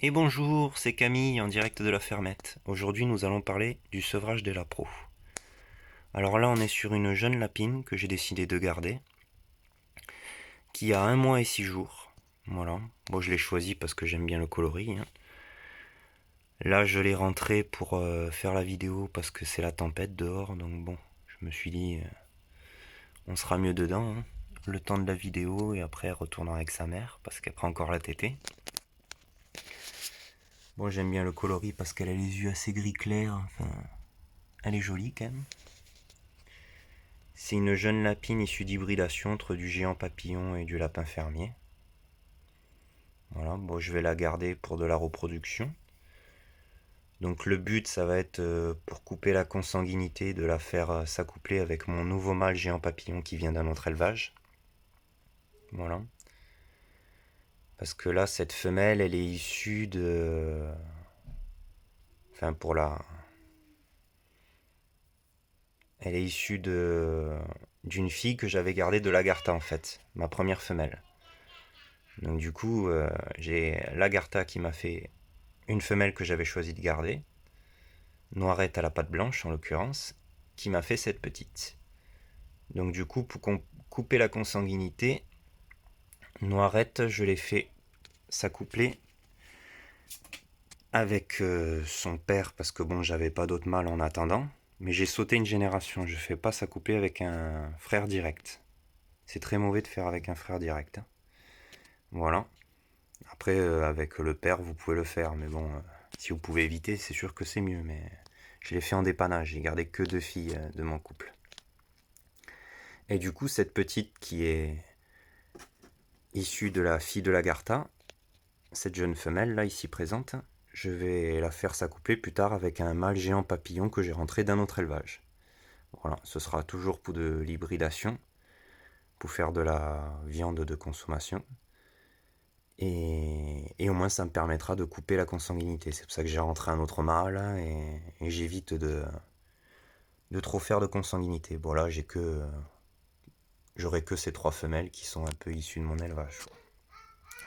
Et bonjour, c'est Camille en direct de la fermette. Aujourd'hui nous allons parler du sevrage des lapros. Alors là on est sur une jeune lapine que j'ai décidé de garder, qui a 1 mois et 6 jours. Voilà, bon je l'ai choisi parce que j'aime bien le coloris, hein. Là je l'ai rentré pour faire la vidéo parce que c'est la tempête dehors, donc bon, je me suis dit on sera mieux dedans, hein, le temps de la vidéo et après elle retournera avec sa mère parce qu'elle prend encore la tétée. Bon j'aime bien le coloris parce qu'elle a les yeux assez gris clair, enfin elle est jolie quand même. C'est une jeune lapine issue d'hybridation entre du géant papillon et du lapin fermier. Voilà, bon, je vais la garder pour de la reproduction. Donc le but, ça va être pour couper la consanguinité, de la faire s'accoupler avec mon nouveau mâle géant papillon qui vient d'un autre élevage. Voilà. Parce que là, cette femelle, elle est issue de... Enfin, pour la... Elle est issue d'une fille que j'avais gardée de l'Agartha, en fait. Ma première femelle. Donc du coup, j'ai l'Agartha qui m'a fait une femelle que j'avais choisi de garder, noirette à la patte blanche en l'occurrence, qui m'a fait cette petite. Donc du coup, pour couper la consanguinité, noirette, je l'ai fait s'accoupler avec son père, parce que bon, j'avais pas d'autre mâle en attendant, mais j'ai sauté une génération, je fais pas s'accoupler avec un frère direct. C'est très mauvais de faire avec un frère direct, hein. Voilà. Après, avec le père, vous pouvez le faire, mais bon, si vous pouvez éviter, c'est sûr que c'est mieux, mais je l'ai fait en dépannage, j'ai gardé que 2 filles de mon couple. Et du coup, cette petite qui est issue de la fille de l'Agartha, cette jeune femelle là, ici présente, je vais la faire s'accoupler plus tard avec un mâle géant papillon que j'ai rentré d'un autre élevage. Voilà, ce sera toujours pour de l'hybridation, pour faire de la viande de consommation. Et au moins ça me permettra de couper la consanguinité. C'est pour ça que j'ai rentré un autre mâle et j'évite de trop faire de consanguinité. Bon là j'aurai que ces 3 femelles qui sont un peu issues de mon élevage.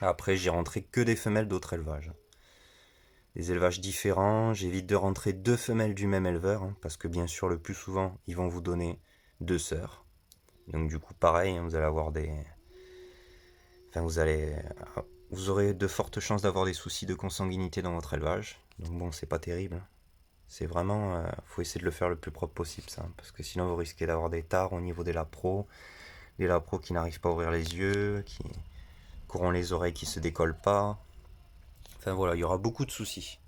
Après j'ai rentré que des femelles d'autres élevages. Des élevages différents, j'évite de rentrer 2 femelles du même éleveur, hein, parce que bien sûr le plus souvent ils vont vous donner 2 sœurs. Donc du coup pareil, hein, vous allez avoir des... Enfin vous aurez de fortes chances d'avoir des soucis de consanguinité dans votre élevage. Donc bon, c'est pas terrible. C'est vraiment, faut essayer de le faire le plus propre possible, ça, parce que sinon vous risquez d'avoir des tares au niveau des lapros qui n'arrivent pas à ouvrir les yeux, qui auront les oreilles qui se décollent pas. Enfin voilà, il y aura beaucoup de soucis.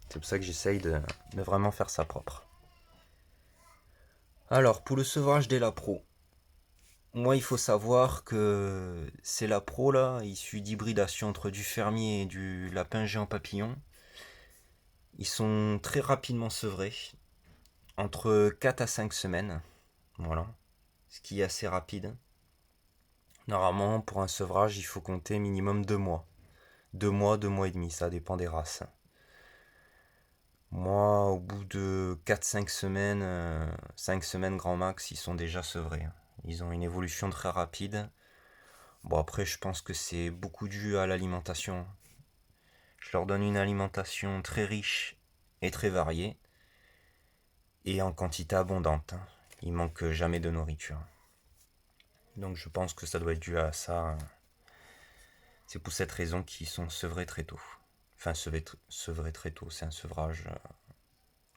C'est pour ça que j'essaye de vraiment faire ça propre. Alors pour le sevrage des lapros, moi il faut savoir que ces lapros là, issus d'hybridation entre du fermier et du lapin géant papillon, ils sont très rapidement sevrés, entre 4 à 5 semaines. Voilà. Ce qui est assez rapide. Normalement, pour un sevrage, il faut compter minimum 2 mois. 2 mois, 2 mois et demi, ça dépend des races. Moi, au bout de 4-5 semaines, 5 semaines grand max, ils sont déjà sevrés. Ils ont une évolution très rapide. Bon, après, je pense que c'est beaucoup dû à l'alimentation. Je leur donne une alimentation très riche et très variée, et en quantité abondante. Il manque jamais de nourriture. Donc je pense que ça doit être dû à ça. C'est pour cette raison qu'ils sont sevrés très tôt. Enfin, sevrés très tôt, c'est un sevrage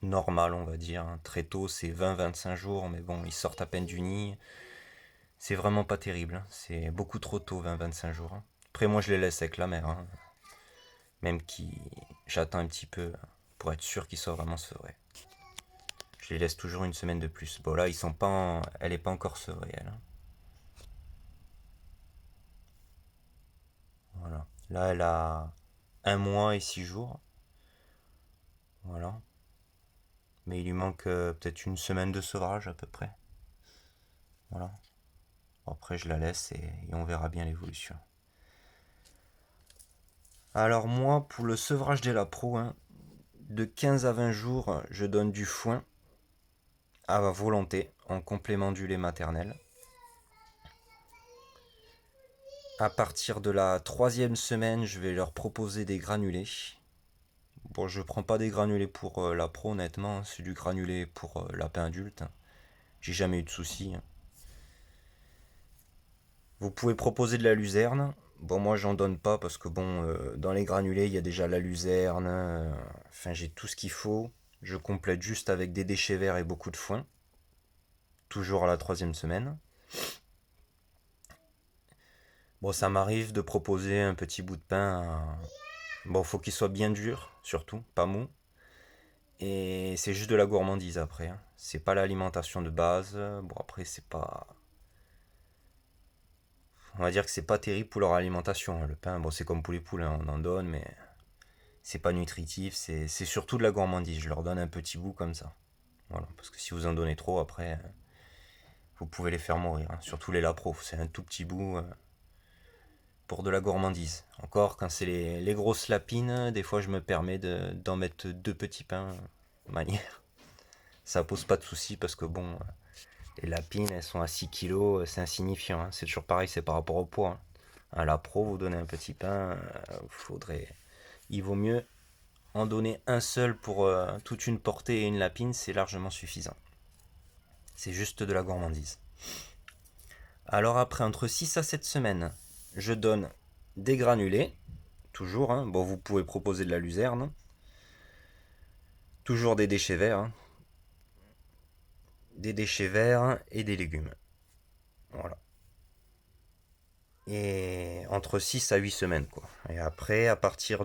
normal, on va dire. Très tôt, c'est 20-25 jours, mais bon, ils sortent à peine du nid. C'est vraiment pas terrible. C'est beaucoup trop tôt, 20-25 jours. Après, moi, je les laisse avec la mère. Même qui j'attends un petit peu pour être sûr qu'ils soient vraiment sevrés. Je les laisse toujours une semaine de plus. Bon, là, ils sont pas elle est pas encore sevrée, elle. Voilà. Là, elle a 1 mois et 6 jours. Voilà. Mais il lui manque peut-être une semaine de sevrage à peu près. Voilà. Après, je la laisse et on verra bien l'évolution. Alors moi, pour le sevrage des lapros, hein, de 15 à 20 jours, je donne du foin à volonté en complément du lait maternel. À partir de la 3e semaine, je vais leur proposer des granulés. Bon, je prends pas des granulés pour la pro, honnêtement, hein. C'est du granulé pour lapin adulte. J'ai jamais eu de soucis, hein. Vous pouvez proposer de la luzerne. Bon, moi, j'en donne pas parce que, bon, dans les granulés, il y a déjà la luzerne. Enfin, j'ai tout ce qu'il faut. Je complète juste avec des déchets verts et beaucoup de foin. Toujours à la 3e semaine. Bon, ça m'arrive de proposer un petit bout de pain. Bon, faut qu'il soit bien dur, surtout, pas mou. Et c'est juste de la gourmandise après, hein. C'est pas l'alimentation de base. Bon, après, c'est pas. On va dire que c'est pas terrible pour leur alimentation, hein. Le pain, bon, c'est comme pour les poules, hein, on en donne, mais c'est pas nutritif. C'est surtout de la gourmandise. Je leur donne un petit bout comme ça. Voilà, parce que si vous en donnez trop, après, vous pouvez les faire mourir, hein. Surtout les lapros, c'est un tout petit bout pour de la gourmandise. Encore, quand c'est les grosses lapines, des fois, je me permets d'en mettre 2 petits pains de manière. Ça pose pas de soucis parce que bon, les lapines, elles sont à 6 kilos, c'est insignifiant, hein. C'est toujours pareil, c'est par rapport au poids, hein. À la pro, vous donnez un petit pain, il vaut mieux en donner un seul pour toute une portée et une lapine, c'est largement suffisant. C'est juste de la gourmandise. Alors après, entre 6 à 7 semaines, je donne des granulés, toujours, hein. Bon, vous pouvez proposer de la luzerne, toujours des déchets verts, hein. Des déchets verts et des légumes. Voilà. Et entre 6 à 8 semaines, quoi. Et après, à partir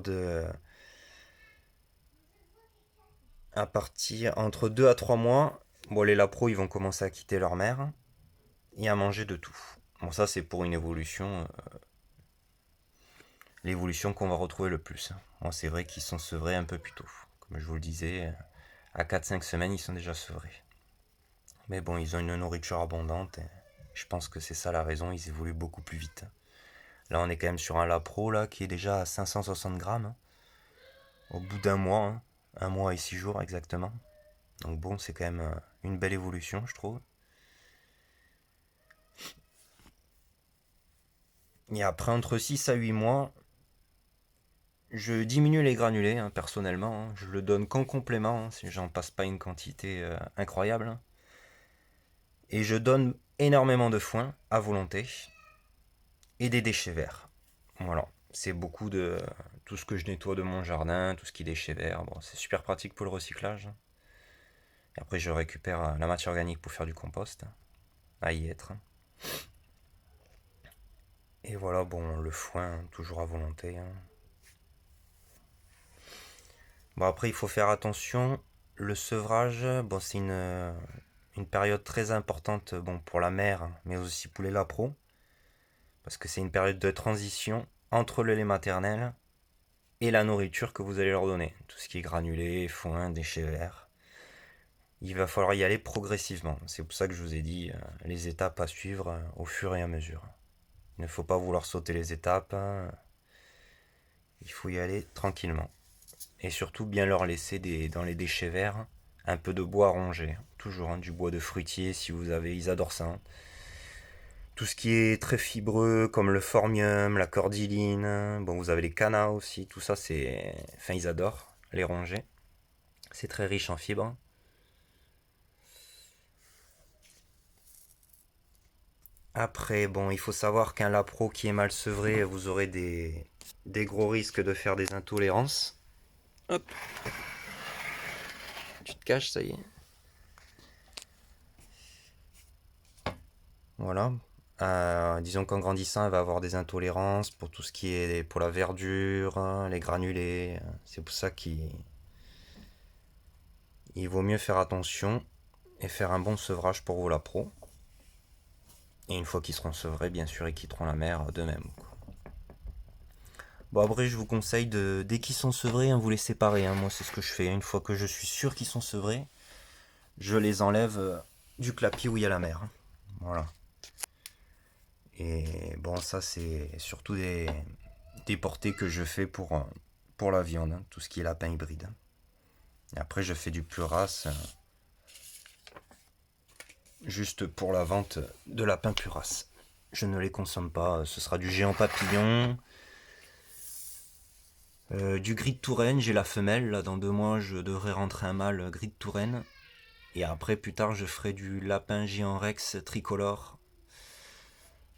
entre 2 à 3 mois, bon, les lapros, ils vont commencer à quitter leur mère et à manger de tout. Bon, ça, c'est pour une évolution, l'évolution qu'on va retrouver le plus. Moi, c'est vrai qu'ils sont sevrés un peu plus tôt. Comme je vous le disais, à 4-5 semaines, ils sont déjà sevrés. Mais bon, ils ont une nourriture abondante et je pense que c'est ça la raison, ils évoluent beaucoup plus vite. Là, on est quand même sur un lapro là, qui est déjà à 560 grammes, hein, au bout d'un mois, hein, 1 mois et 6 jours exactement. Donc bon, c'est quand même une belle évolution, je trouve. Et après, entre 6 à 8 mois, je diminue les granulés, hein, personnellement, hein. Je le donne qu'en complément, hein, si j'en passe pas une quantité incroyable, hein. Et je donne énormément de foin à volonté et des déchets verts. Voilà, c'est beaucoup de tout ce que je nettoie de mon jardin, tout ce qui est déchets verts. Bon, c'est super pratique pour le recyclage. Et après, je récupère la matière organique pour faire du compost, à y être. Et voilà, bon, le foin, toujours à volonté, hein. Bon, après, il faut faire attention. Le sevrage, bon, c'est une période très importante, bon, pour la mère, mais aussi pour les lapros. Parce que c'est une période de transition entre le lait maternel et la nourriture que vous allez leur donner. Tout ce qui est granulé, foin, déchets verts. Il va falloir y aller progressivement. C'est pour ça que je vous ai dit les étapes à suivre au fur et à mesure. Il ne faut pas vouloir sauter les étapes, hein. Il faut y aller tranquillement. Et surtout bien leur laisser dans les déchets verts un peu de bois rongé. Toujours, hein, du bois de fruitier si vous avez, ils adorent ça, hein. Tout ce qui est très fibreux comme le phormium, la cordyline, bon vous avez les cannas aussi, tout ça c'est... Enfin ils adorent les ronger. C'est très riche en fibres. Après, bon, il faut savoir qu'un lapro qui est mal sevré, vous aurez des gros risques de faire des intolérances. Hop, tu te caches, ça y est. Voilà. Disons qu'en grandissant, elle va avoir des intolérances pour tout ce qui est pour la verdure, hein, les granulés. C'est pour ça il vaut mieux faire attention et faire un bon sevrage pour vos lapros. Et une fois qu'ils seront sevrés, bien sûr, ils quitteront la mer d'eux-mêmes, quoi. Bon, après, je vous conseille dès qu'ils sont sevrés, hein, vous les séparer, hein. Moi, c'est ce que je fais. Une fois que je suis sûr qu'ils sont sevrés, je les enlève du clapier où il y a la mer, hein. Voilà. Et bon, ça, c'est surtout des portées que je fais pour la viande, hein, tout ce qui est lapin hybride. Et après, je fais du puras, juste pour la vente de lapin puras. Je ne les consomme pas. Ce sera du géant papillon. Du gris de Touraine, j'ai la femelle. Là, dans 2 mois, je devrais rentrer un mâle gris de Touraine. Et après, plus tard, je ferai du lapin géant rex tricolore.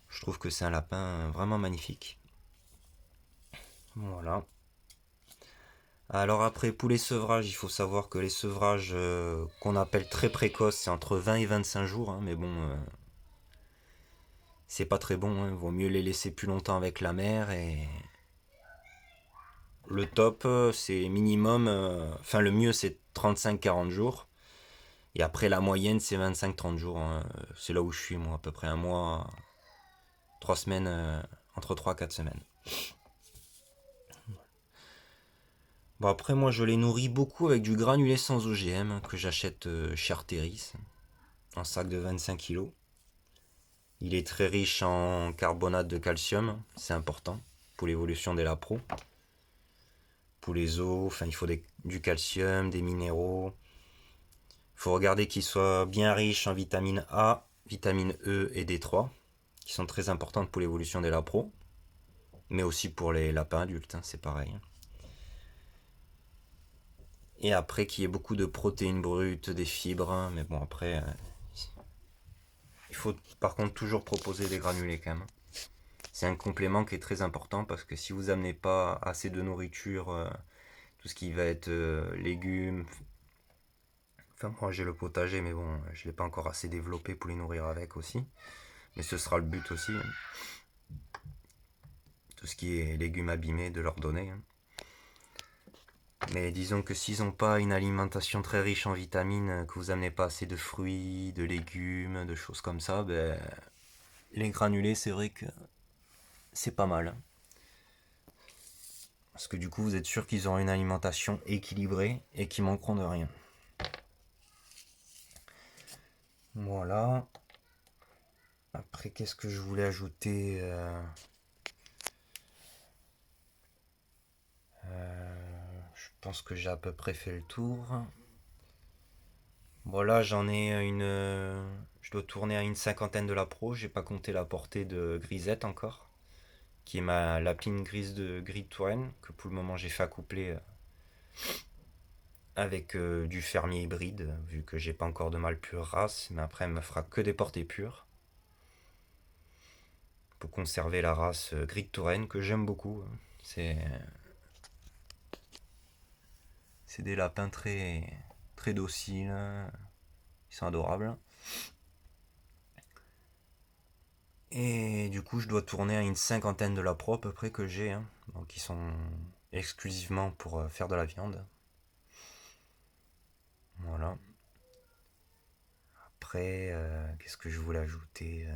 Je trouve que c'est un lapin vraiment magnifique. Voilà. Alors après, pour les sevrages, il faut savoir que les sevrages qu'on appelle très précoces, c'est entre 20 et 25 jours. Hein, mais bon, c'est pas très bon. Hein, vaut mieux les laisser plus longtemps avec la mère. Et le top, c'est minimum... Enfin, le mieux, c'est 35-40 jours. Et après, la moyenne, c'est 25-30 jours. Hein. C'est là où je suis, moi, à peu près un mois, 3 semaines, entre 3 et 4 semaines. Bon, après, moi, je les nourris beaucoup avec du granulé sans OGM que j'achète chez Arteris, un sac de 25 kilos. Il est très riche en carbonate de calcium, c'est important pour l'évolution des lapros. Pour les os, enfin, il faut du calcium, des minéraux. Il faut regarder qu'il soit bien riche en vitamine A, vitamine E et D3, qui sont très importantes pour l'évolution des lapros, mais aussi pour les lapins adultes, hein, c'est pareil. Et après, qu'il y ait beaucoup de protéines brutes, des fibres, hein, mais bon, après, il faut par contre toujours proposer des granulés quand même. C'est un complément qui est très important parce que si vous amenez pas assez de nourriture, tout ce qui va être légumes, enfin moi j'ai le potager mais bon je l'ai pas encore assez développé pour les nourrir avec aussi. Mais ce sera le but aussi. Hein. Tout ce qui est légumes abîmés de leur donner. Hein. Mais disons que s'ils n'ont pas une alimentation très riche en vitamines, que vous amenez pas assez de fruits, de légumes, de choses comme ça, ben, les granulés c'est vrai que c'est pas mal. Parce que du coup, vous êtes sûr qu'ils auront une alimentation équilibrée et qu'ils manqueront de rien. Voilà. Après, qu'est-ce que je voulais ajouter Je pense que j'ai à peu près fait le tour. Voilà, j'en ai une... je dois tourner à une cinquantaine de la pro. J'ai pas compté la portée de Grisette encore. Qui est ma lapine grise de gris de Touraine. Que pour le moment, j'ai fait accoupler avec du fermier hybride. Vu que j'ai pas encore de mâle pure race. Mais après, elle me fera que des portées pures. Pour conserver la race gris de Touraine que j'aime beaucoup. C'est des lapins très très dociles, ils sont adorables. Et du coup, je dois tourner à une cinquantaine de la pro à peu près que j'ai, hein. Donc ils sont exclusivement pour faire de la viande. Voilà. Après, qu'est-ce que je voulais ajouter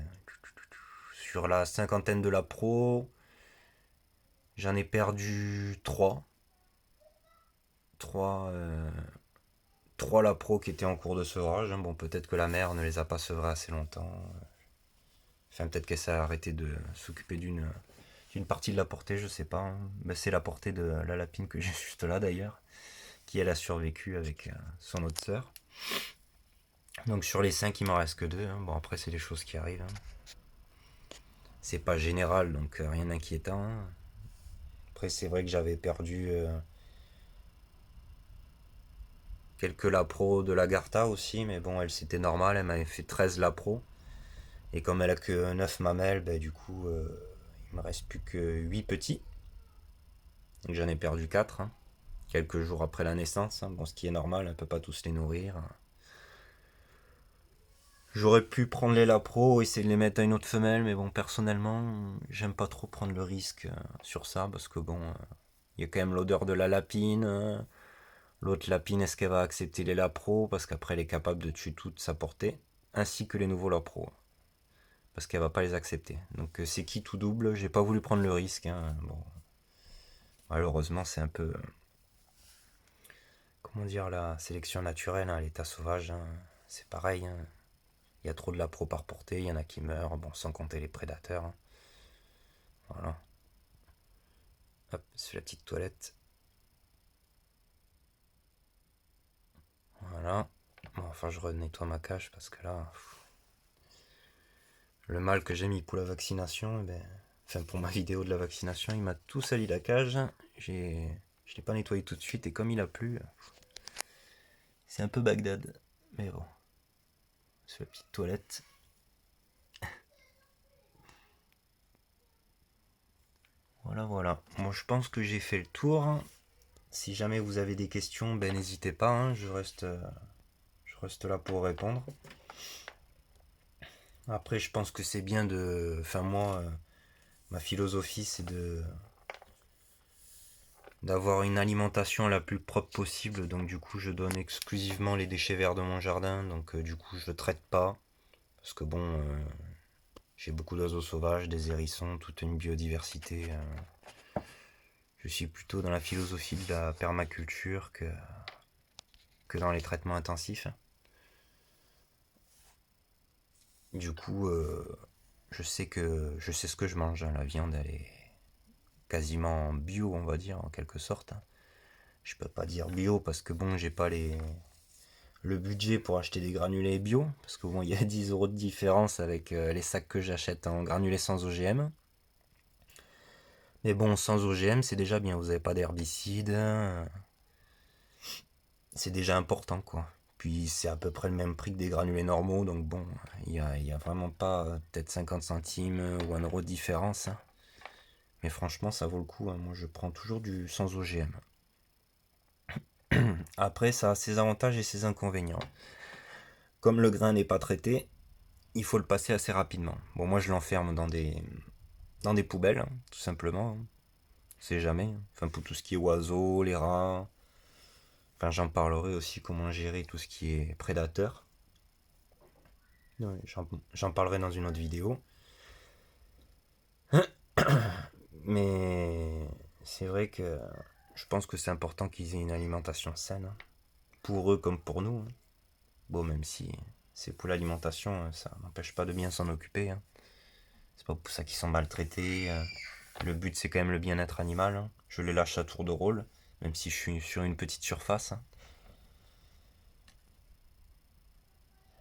sur la cinquantaine de la pro, j'en ai perdu 3. 3 3 la pro qui étaient en cours de sevrage. Bon, peut-être que la mère ne les a pas sevrés assez longtemps. Enfin, peut-être qu'elle s'est arrêtée de s'occuper d'une partie de la portée, je sais pas. Hein. Ben, c'est la portée de la lapine que j'ai juste là d'ailleurs, qui elle a survécu avec son autre sœur. Donc sur les 5, il m'en reste que 2. Hein. Bon, après, c'est des choses qui arrivent. Hein. C'est pas général, donc rien d'inquiétant. Hein. Après, c'est vrai que j'avais perdu quelques lapros de l'Agartha aussi, mais bon, elle c'était normal, elle m'avait fait 13 lapros. Et comme elle a que 9 mamelles, ben, du coup, il me reste plus que 8 petits. Donc j'en ai perdu 4. Hein. Quelques jours après la naissance. Hein. Bon, ce qui est normal, elle peut pas tous les nourrir. J'aurais pu prendre les lapros, essayer de les mettre à une autre femelle, mais bon, personnellement, j'aime pas trop prendre le risque sur ça, parce que bon, il y a quand même l'odeur de la lapine. L'autre lapine, est-ce qu'elle va accepter les lapros, parce qu'après, elle est capable de tuer toute sa portée, ainsi que les nouveaux lapros, parce qu'elle va pas les accepter. Donc c'est qui tout double, j'ai pas voulu prendre le risque. Hein. Bon, malheureusement, c'est un peu... comment dire, la sélection naturelle, hein, l'état sauvage, hein, c'est pareil. Hein. Il y a trop de lapro par portée, il y en a qui meurent, bon, sans compter les prédateurs. Hein. Voilà. Hop, c'est la petite toilette. Voilà. Bon, enfin, je renettoie ma cage parce que là, le mâle que j'ai mis pour la vaccination, enfin pour ma vidéo de la vaccination, il m'a tout sali la cage. Je l'ai pas nettoyé tout de suite et comme il a plu, c'est un peu Bagdad. Mais bon, c'est la petite toilette. Voilà, voilà. Moi, je pense que j'ai fait le tour. Si jamais vous avez des questions, n'hésitez pas. Je reste là pour répondre. Après, je pense que c'est bien de. Enfin, moi, ma philosophie, c'est d'avoir une alimentation la plus propre possible. Donc, du coup, je donne exclusivement les déchets verts de mon jardin. Donc, du coup, je ne traite pas. Parce que bon, j'ai beaucoup d'oiseaux sauvages, des hérissons, toute une biodiversité. Je suis plutôt dans la philosophie de la permaculture que dans les traitements intensifs. Du coup, je sais ce que je mange. La viande, elle est quasiment bio, on va dire, en quelque sorte. Je peux pas dire bio parce que bon, j'ai pas le budget pour acheter des granulés bio. Parce que bon, il y a 10 euros de différence avec les sacs que j'achète en granulés sans OGM. Mais bon, sans OGM, c'est déjà bien. Vous avez pas d'herbicides. C'est déjà important, quoi. Puis c'est à peu près le même prix que des granulés normaux. Donc bon, il y a vraiment pas peut-être 50 centimes ou 1 euro de différence. Mais franchement, ça vaut le coup. Moi, je prends toujours du sans OGM. Après, ça a ses avantages et ses inconvénients. Comme le grain n'est pas traité, il faut le passer assez rapidement. Bon, moi, je l'enferme dans des poubelles, tout simplement. C'est jamais. Enfin, pour tout ce qui est oiseaux, les rats. Enfin, j'en parlerai aussi comment gérer tout ce qui est prédateur. Ouais, j'en parlerai dans une autre vidéo. Mais c'est vrai que je pense que c'est important qu'ils aient une alimentation saine. Pour eux comme pour nous. Bon, même si c'est pour l'alimentation, ça n'empêche pas de bien s'en occuper. C'est pas pour ça qu'ils sont maltraités. Le but, c'est quand même le bien-être animal. Je les lâche à tour de rôle, même si je suis sur une petite surface.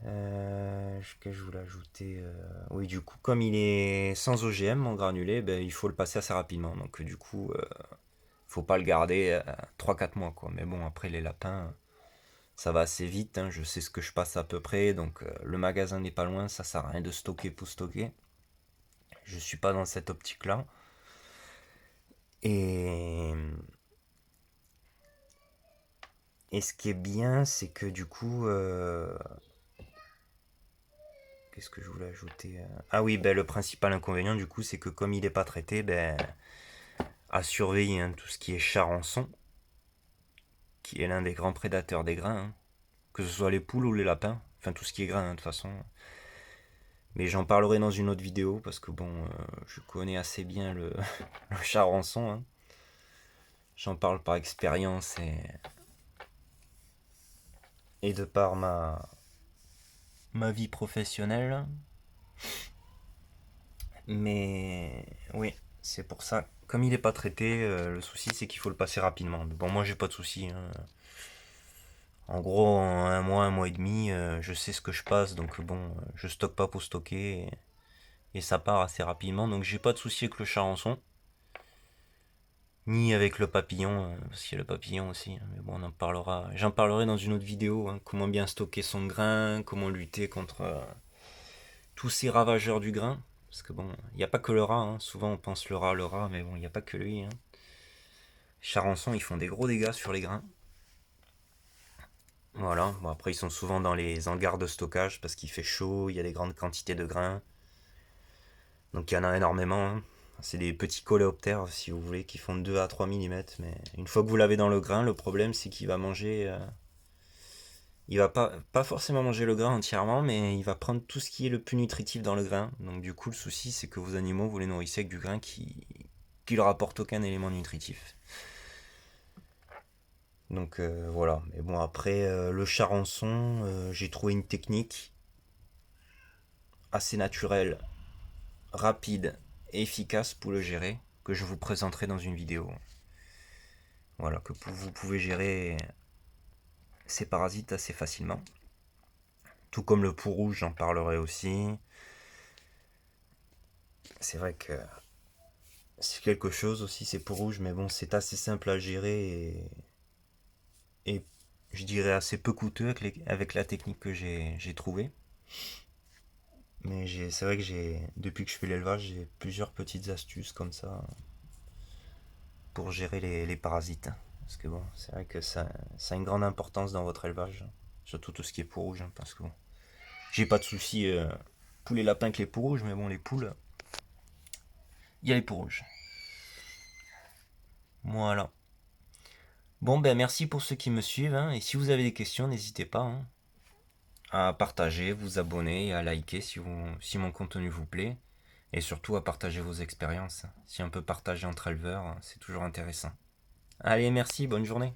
Ce que je voulais ajouter. Oui, du coup, comme il est sans OGM, mon granulé, il faut le passer assez rapidement. Donc, du coup, faut pas le garder 3-4 mois, quoi. Mais bon, après, les lapins, ça va assez vite. Je sais ce que je passe à peu près. Donc, le magasin n'est pas loin. Ça sert à rien de stocker pour stocker. Je suis pas dans cette optique-là. Et, et ce qui est bien, c'est que du coup, qu'est-ce que je voulais ajouter? Ah oui, le principal inconvénient du coup, c'est que comme il n'est pas traité, à surveiller tout ce qui est charançon, qui est l'un des grands prédateurs des grains, que ce soit les poules ou les lapins, enfin tout ce qui est grain de toute façon. Mais j'en parlerai dans une autre vidéo parce que bon, je connais assez bien le charançon. J'en parle par expérience et de par ma vie professionnelle. Mais oui, c'est pour ça. Comme il n'est pas traité, le souci c'est qu'il faut le passer rapidement. Mais bon, moi j'ai pas de souci. En gros, en 1 mois et demi, je sais ce que je passe, donc bon, je stocke pas pour stocker et ça part assez rapidement. Donc j'ai pas de souci avec le charançon, ni avec le papillon, parce qu'il y a le papillon aussi. Mais bon, j'en parlerai dans une autre vidéo. Comment bien stocker son grain, comment lutter contre tous ces ravageurs du grain. Parce que bon, il n'y a pas que le rat. Souvent on pense le rat, mais bon, il n'y a pas que lui. Les charançons, ils font des gros dégâts sur les grains. Voilà, bon après ils sont souvent dans les hangars de stockage parce qu'il fait chaud, il y a des grandes quantités de grains. Donc il y en a énormément. C'est des petits coléoptères si vous voulez qui font 2 à 3 mm. Mais une fois que vous l'avez dans le grain, le problème c'est qu'il va manger. Il va pas forcément manger le grain entièrement, mais il va prendre tout ce qui est le plus nutritif dans le grain. Donc du coup le souci c'est que vos animaux vous les nourrissez avec du grain qui leur apporte aucun élément nutritif. Donc voilà. Mais bon après le charançon, j'ai trouvé une technique assez naturelle, rapide et efficace pour le gérer, que je vous présenterai dans une vidéo. Voilà, que vous pouvez gérer ces parasites assez facilement. Tout comme le pou rouge, j'en parlerai aussi. C'est vrai que c'est quelque chose aussi, ces peaux rouges, mais bon, c'est assez simple à gérer et je dirais assez peu coûteux avec la technique que j'ai trouvée. Mais c'est vrai que depuis que je fais l'élevage, j'ai plusieurs petites astuces comme ça pour gérer les parasites. Parce que bon, c'est vrai que ça a une grande importance dans votre élevage, surtout tout ce qui est peau rouge, parce que bon, j'ai pas de soucis poules et lapins avec les peaux rouges, mais bon, les poules, il y a les peaux rouges. Voilà. Bon, ben merci pour ceux qui me suivent, hein, et si vous avez des questions, n'hésitez pas, hein, à partager, vous abonner et à liker si mon contenu vous plaît, et surtout à partager vos expériences. Si on peut partager entre éleveurs, c'est toujours intéressant. Allez, merci, bonne journée.